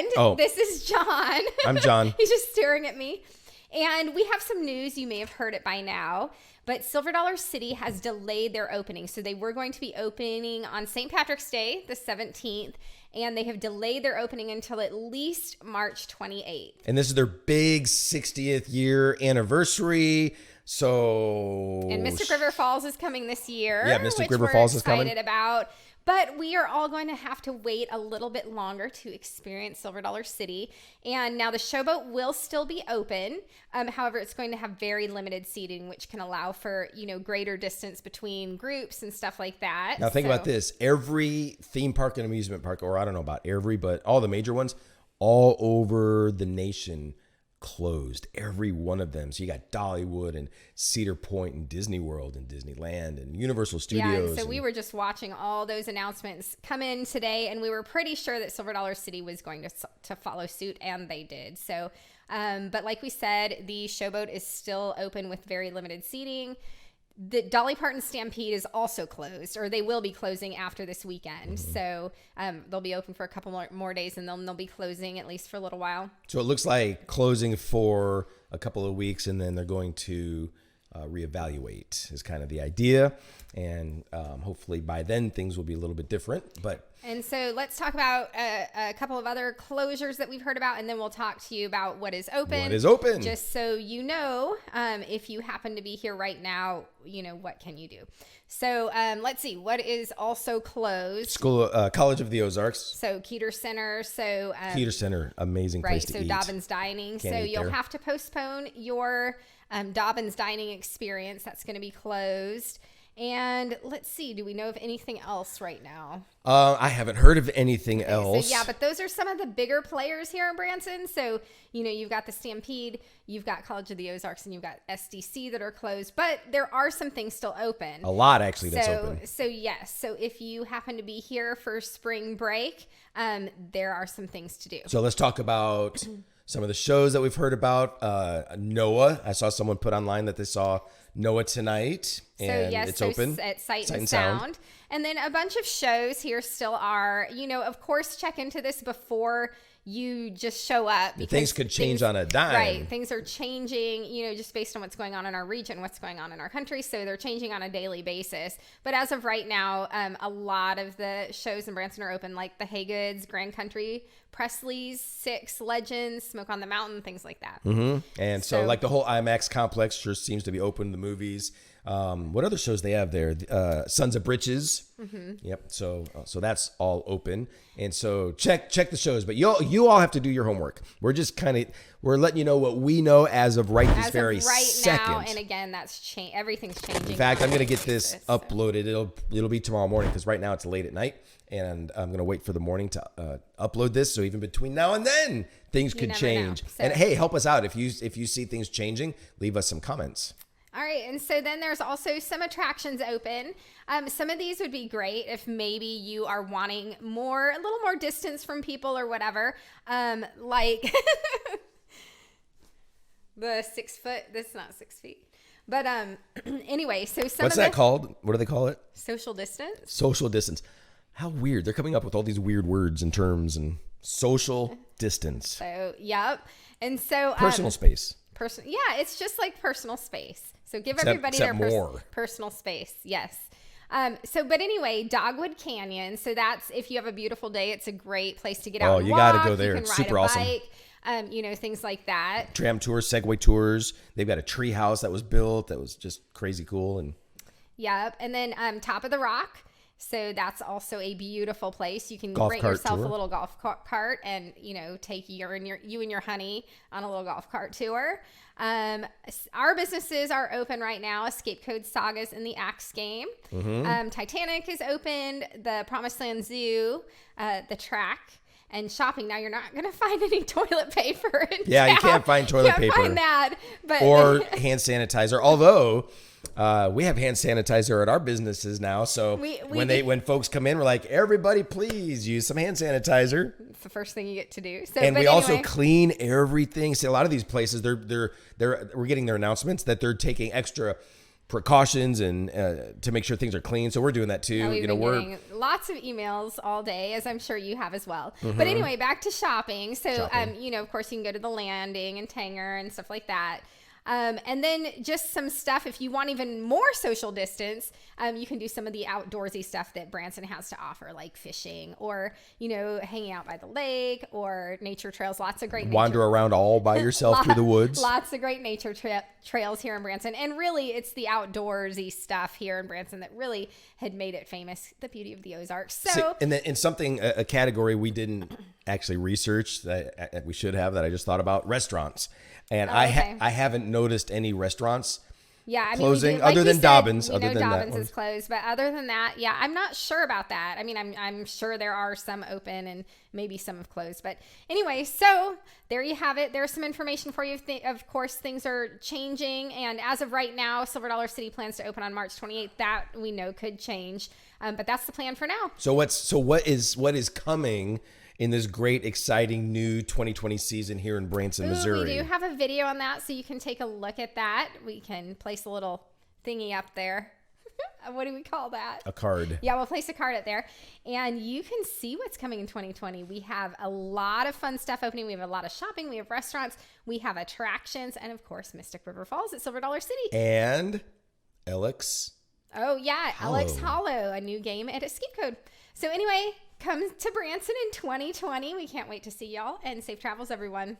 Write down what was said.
And this is John. I'm John. He's just staring at me. And we have some news. You may have heard it by now. But Silver Dollar City has delayed their opening. So they were going to be opening on St. Patrick's Day, the 17th. And they have delayed their opening until at least March 28th. And this is their big 60th year anniversary. So... And Mystic River Falls is coming this year. Yeah, Mystic River Falls is coming. Which we're excited about. But we are all going to have to wait a little bit longer to experience Silver Dollar City. And now the Showboat will still be open. However, it's going to have very limited seating, which can allow for, greater distance between groups and stuff like that. Now think about this. Every theme park and amusement park, or I don't know about every, but all the major ones, all over the nation closed, every one of them. So you got Dollywood and Cedar Point and Disney World and Disneyland and Universal Studios. Yeah, so we were just watching all those announcements come in today, and we were pretty sure that Silver Dollar City was going to follow suit, and they did. So, but like we said, the Showboat is still open with very limited seating. The Dolly Parton Stampede is also closed, or they will be closing after this weekend. Mm-hmm. So they'll be open for a couple more days, and then they'll be closing at least for a little while. So it looks like closing for a couple of weeks, and then they're going to reevaluate is kind of the idea. And hopefully by then things will be a little bit different. And so let's talk about a couple of other closures that we've heard about, and then we'll talk to you about what is open. What is open? Just so you know, if you happen to be here right now, what can you do? So let's see, what is also closed? College of the Ozarks. So Keeter Center. Keeter Center, amazing place to eat. Right, so Dobbins Dining. Can't so eat you'll there. have to postpone your Dobbins Dining experience. That's going to be closed. And let's see, do we know of anything else right now? I haven't heard of anything else. So yeah, but those are some of the bigger players here in Branson. So, you've got the Stampede, you've got College of the Ozarks, and you've got SDC that are closed. But there are some things still open. A lot, actually, that's open. So yes. So if you happen to be here for spring break, there are some things to do. So let's talk about some of the shows that we've heard about. Noah, I saw someone put online that they saw Noah tonight, and it's open at Sight and Sound. And then a bunch of shows here still are, of course, check into this before you just show up. Things could change on a dime. Right. Things are changing, just based on what's going on in our region, what's going on in our country. So they're changing on a daily basis. But as of right now, a lot of the shows in Branson are open, like the Haygoods, Grand Country, Presley's, Six, Legends, Smoke on the Mountain, things like that. Mm-hmm. And so like the whole IMAX complex sure seems to be open, the movies. What other shows they have there? Sons of Britches. Mm-hmm. Yep. So that's all open. And so check the shows, but you all have to do your homework. We're just we're letting you know what we know as of right this very second. Now, and again, everything's changing. In fact, I'm going to get this uploaded. It'll be tomorrow morning, because right now it's late at night, and I'm going to wait for the morning to upload this. So even between now and then, things could change. So, and hey, help us out if you see things changing. Leave us some comments. All right, and so then there's also some attractions open. Some of these would be great if maybe you are wanting a little more distance from people or whatever. Like the 6 foot. That's not 6 feet. But anyway, so what's that called? What do they call it? Social distance. Social distance. How weird! They're coming up with all these weird words and terms and social distance. So yep, and so personal space. Yeah, it's just like personal space. So give everybody their personal space. Yes. But anyway, Dogwood Canyon. So that's, if you have a beautiful day, it's a great place to get out and you walk. got to go there. You can it's ride super a awesome. Bike, things like that. Tram tours, Segway tours. They've got a tree house that was built that was just crazy cool. And yep. And then Top of the Rock. So that's also a beautiful place. You can rent yourself a little golf cart and, take you and your honey on a little golf cart tour. Our businesses are open right now. Escape Code Sagas and the Axe Game. Mm-hmm. Titanic is opened. The Promised Land Zoo, the track, and shopping. Now you're not going to find any toilet paper in town. You can't find toilet paper. Find that, or hand sanitizer. Although we have hand sanitizer at our businesses now, so when folks come in, we're like, everybody, please use some hand sanitizer. It's the first thing you get to do. And we also clean everything. See, a lot of these places, we're getting their announcements that they're taking extra precautions and to make sure things are clean. So we're doing that too. We've been getting lots of emails all day, as I'm sure you have as well. But anyway, back to shopping. So, of course, you can go to the Landing and Tanger and stuff like that. And then just some stuff, if you want even more social distance, you can do some of the outdoorsy stuff that Branson has to offer, like fishing or, hanging out by the lake or nature trails. Lots of great wander around all by yourself through the woods. Lots of great nature trails here in Branson. And really, it's the outdoorsy stuff here in Branson that really had made it famous, the beauty of the Ozarks. So, and then in something, a category we didn't actually research that we should have, that I just thought about, restaurants. And I haven't noticed any restaurants closing, other than Dobbins. Dobbins is closed, but other than that, I'm not sure about that. I mean, I'm sure there are some open and maybe some have closed. But anyway, so there you have it. There's some information for you. Of course, things are changing, and as of right now, Silver Dollar City plans to open on March 28th. That we know could change, but that's the plan for now. So what is coming in this great, exciting new 2020 season here in Branson, Missouri? We do have a video on that, so you can take a look at that. We can place a little thingy up there. What do we call that? A card. Yeah, we'll place a card up there, and you can see what's coming in 2020. We have a lot of fun stuff opening. We have a lot of shopping. We have restaurants. We have attractions, and of course, Mystic River Falls at Silver Dollar City. And Alex. Oh, yeah, Alex Hollow, a new game at Escape Code. So anyway, come to Branson in 2020. We can't wait to see y'all, and safe travels, everyone.